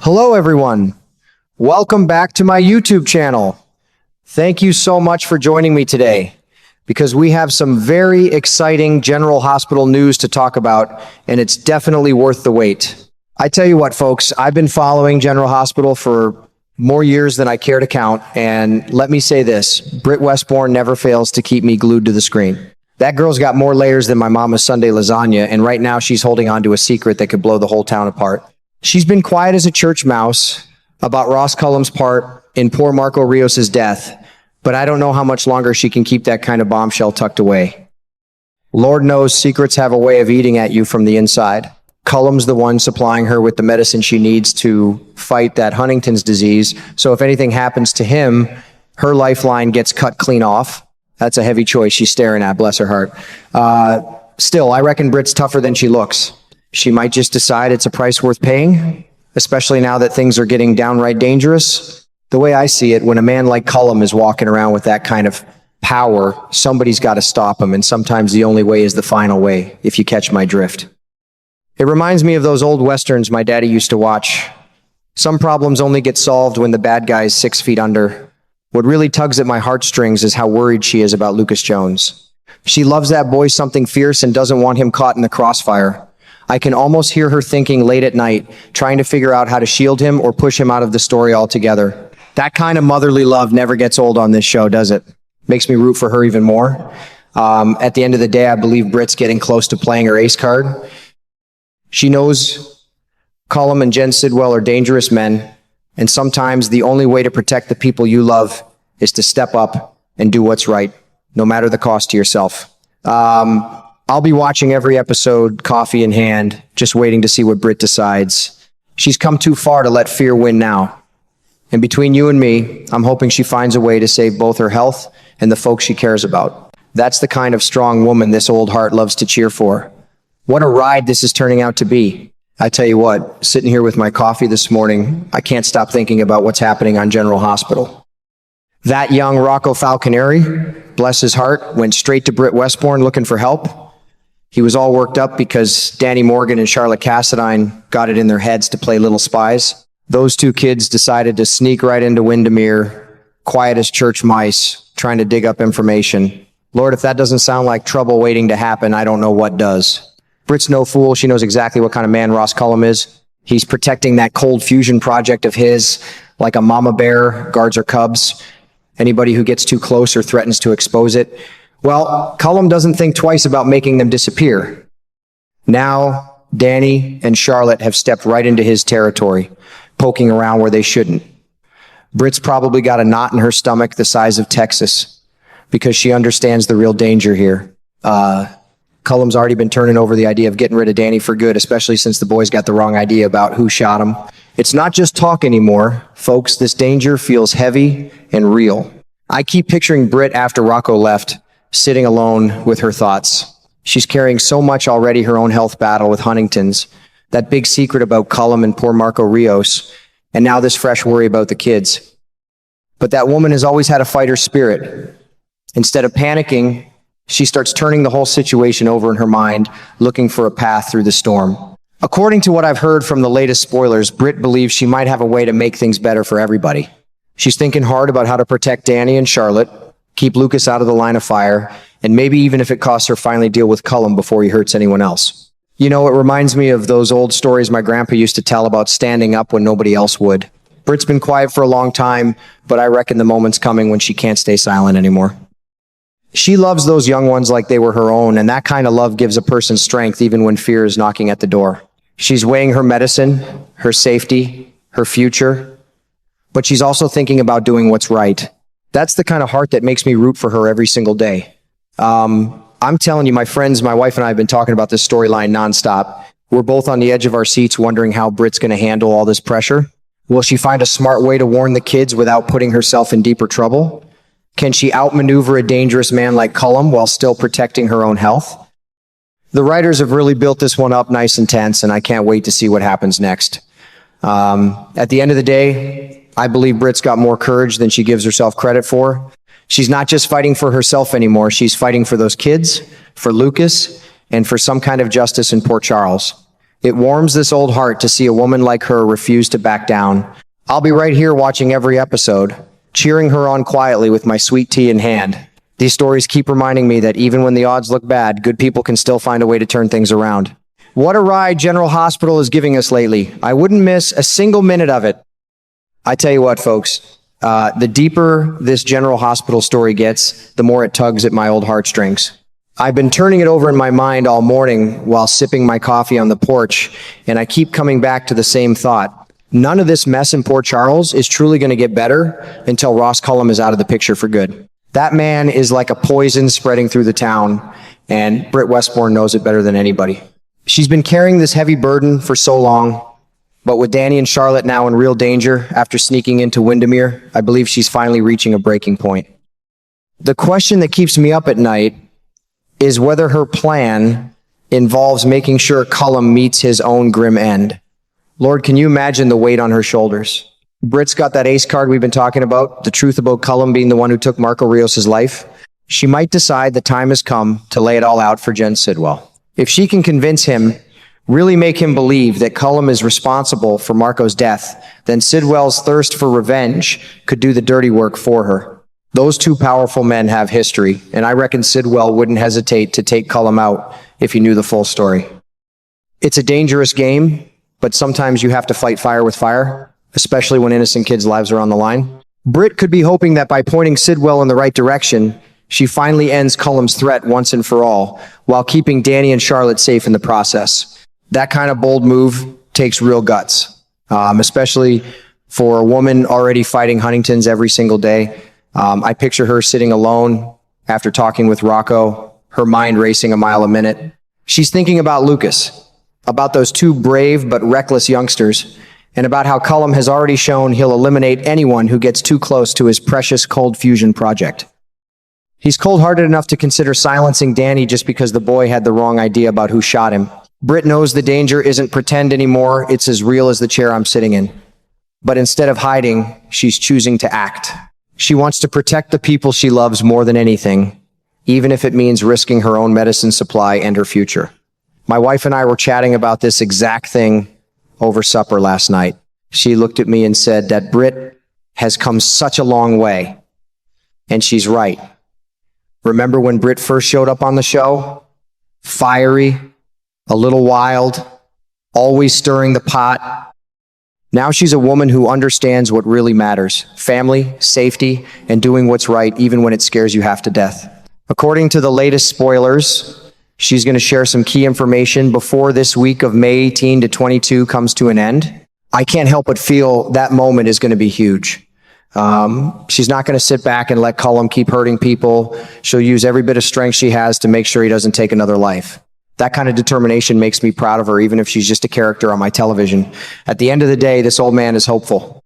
Hello, everyone. Welcome back to my YouTube channel. Thank you so much for joining me today because we have some very exciting General Hospital news to talk about, and it's definitely worth the wait. I tell you what, folks, I've been following General Hospital for more years than I care to count, and let me say this, Britt West never fails to keep me glued to the screen. That girl's got more layers than my mama's Sunday lasagna, and right now she's holding on to a secret that could blow the whole town apart. She's been quiet as a church mouse about Ross Cullum's part in poor Marco Rios' death, but I don't know how much longer she can keep that kind of bombshell tucked away. Lord knows secrets have a way of eating at you from the inside. Cullum's the one supplying her with the medicine she needs to fight that Huntington's disease, so if anything happens to him, her lifeline gets cut clean off. That's a heavy choice she's staring at, bless her heart. Still, I reckon Britt's tougher than she looks. She might just decide it's a price worth paying, especially now that things are getting downright dangerous. The way I see it, when a man like Cullum is walking around with that kind of power, somebody's got to stop him, and sometimes the only way is the final way, if you catch my drift. It reminds me of those old westerns my daddy used to watch. Some problems only get solved when the bad guy's 6 feet under. What really tugs at my heartstrings is how worried she is about Lucas Jones. She loves that boy something fierce and doesn't want him caught in the crossfire. I can almost hear her thinking late at night, trying to figure out how to shield him or push him out of the story altogether. That kind of motherly love never gets old on this show, does it? Makes me root for her even more. At the end of the day, I believe Britt's getting close to playing her ace card. She knows Cullum and Jen Sidwell are dangerous men, and sometimes the only way to protect the people you love is to step up and do what's right, no matter the cost to yourself. I'll be watching every episode, coffee in hand, just waiting to see what Britt decides. She's come too far to let fear win now. And between you and me, I'm hoping she finds a way to save both her health and the folks she cares about. That's the kind of strong woman this old heart loves to cheer for. What a ride this is turning out to be. I tell you what, sitting here with my coffee this morning, I can't stop thinking about what's happening on General Hospital. That young Rocco Falconeri, bless his heart, went straight to Britt Westbourne looking for help. He was all worked up because Danny Morgan and Charlotte Cassadine got it in their heads to play little spies. Those two kids decided to sneak right into Windermere, quiet as church mice, trying to dig up information. Lord, if that doesn't sound like trouble waiting to happen, I don't know what does. Britt's no fool. She knows exactly what kind of man Ross Cullum is. He's protecting that cold fusion project of his like a mama bear guards her cubs. Anybody who gets too close or threatens to expose it. Well, Cullum doesn't think twice about making them disappear. Now, Danny and Charlotte have stepped right into his territory, poking around where they shouldn't. Britt's probably got a knot in her stomach the size of Texas because she understands the real danger here. Cullum's already been turning over the idea of getting rid of Danny for good, especially since the boys got the wrong idea about who shot him. It's not just talk anymore, folks. This danger feels heavy and real. I keep picturing Britt after Rocco left, sitting alone with her thoughts. She's carrying so much already, her own health battle with Huntington's, that big secret about Cullum and poor Marco Rios, and now this fresh worry about the kids. But that woman has always had a fighter spirit. Instead of panicking, she starts turning the whole situation over in her mind, looking for a path through the storm. According to what I've heard from the latest spoilers, Britt believes she might have a way to make things better for everybody. She's thinking hard about how to protect Danny and Charlotte, keep Lucas out of the line of fire, and maybe even if it costs her, finally deal with Cullum before he hurts anyone else. You know, it reminds me of those old stories my grandpa used to tell about standing up when nobody else would. Britt's been quiet for a long time, but I reckon the moment's coming when she can't stay silent anymore. She loves those young ones like they were her own, and that kind of love gives a person strength even when fear is knocking at the door. She's weighing her medicine, her safety, her future, but she's also thinking about doing what's right. That's the kind of heart that makes me root for her every single day. I'm telling you, my friends, my wife and I have been talking about this storyline nonstop. We're both on the edge of our seats wondering how Britt's going to handle all this pressure. Will she find a smart way to warn the kids without putting herself in deeper trouble? Can she outmaneuver a dangerous man like Cullum while still protecting her own health? The writers have really built this one up nice and tense, and I can't wait to see what happens next. At the end of the day, I believe Britt's got more courage than she gives herself credit for. She's not just fighting for herself anymore. She's fighting for those kids, for Lucas, and for some kind of justice in Port Charles. It warms this old heart to see a woman like her refuse to back down. I'll be right here watching every episode, cheering her on quietly with my sweet tea in hand. These stories keep reminding me that even when the odds look bad, good people can still find a way to turn things around. What a ride General Hospital is giving us lately. I wouldn't miss a single minute of it. I tell you what, folks, the deeper this General Hospital story gets, the more it tugs at my old heartstrings. I've been turning it over in my mind all morning while sipping my coffee on the porch, and I keep coming back to the same thought. None of this mess in Port Charles is truly going to get better until Ross Cullum is out of the picture for good. That man is like a poison spreading through the town, and Britt West knows it better than anybody. She's been carrying this heavy burden for so long, but with Danny and Charlotte now in real danger after sneaking into Windermere, I believe she's finally reaching a breaking point. The question that keeps me up at night is whether her plan involves making sure Cullum meets his own grim end. Lord, can you imagine the weight on her shoulders? Britt's got that ace card we've been talking about, the truth about Cullum being the one who took Marco Rios' life. She might decide the time has come to lay it all out for Jen Sidwell. If she can convince him, really make him believe that Cullum is responsible for Marco's death, then Sidwell's thirst for revenge could do the dirty work for her. Those two powerful men have history, and I reckon Sidwell wouldn't hesitate to take Cullum out if he knew the full story. It's a dangerous game, but sometimes you have to fight fire with fire, especially when innocent kids' lives are on the line. Britt could be hoping that by pointing Sidwell in the right direction, she finally ends Cullum's threat once and for all, while keeping Danny and Charlotte safe in the process. That kind of bold move takes real guts, especially for a woman already fighting Huntington's every single day. I picture her sitting alone after talking with Rocco, her mind racing a mile a minute. She's thinking about Lucas, about those two brave but reckless youngsters, and about how Cullum has already shown he'll eliminate anyone who gets too close to his precious cold fusion project. He's cold-hearted enough to consider silencing Danny just because the boy had the wrong idea about who shot him. Britt knows the danger isn't pretend anymore, it's as real as the chair I'm sitting in. But instead of hiding, she's choosing to act. She wants to protect the people she loves more than anything, even if it means risking her own medicine supply and her future. My wife and I were chatting about this exact thing over supper last night. She looked at me and said that Britt has come such a long way. And she's right. Remember when Britt first showed up on the show? Fiery, a little wild, always stirring the pot. Now she's a woman who understands what really matters: family, safety, and doing what's right even when it scares you half to death. According to the latest spoilers, she's going to share some key information before this week of May 18 to 22 comes to an end. I can't help but feel that moment is going to be huge. She's not going to sit back and let Cullum keep hurting people. She'll use every bit of strength she has to make sure he doesn't take another life. That kind of determination makes me proud of her, even if she's just a character on my television. At the end of the day, this old man is hopeful.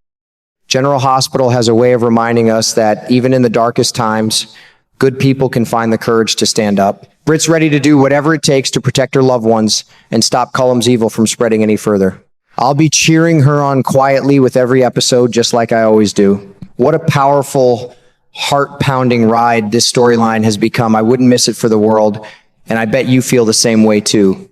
General Hospital has a way of reminding us that even in the darkest times, good people can find the courage to stand up. Britt's ready to do whatever it takes to protect her loved ones and stop Cullum's evil from spreading any further. I'll be cheering her on quietly with every episode, just like I always do. What a powerful, heart-pounding ride this storyline has become. I wouldn't miss it for the world, and I bet you feel the same way too.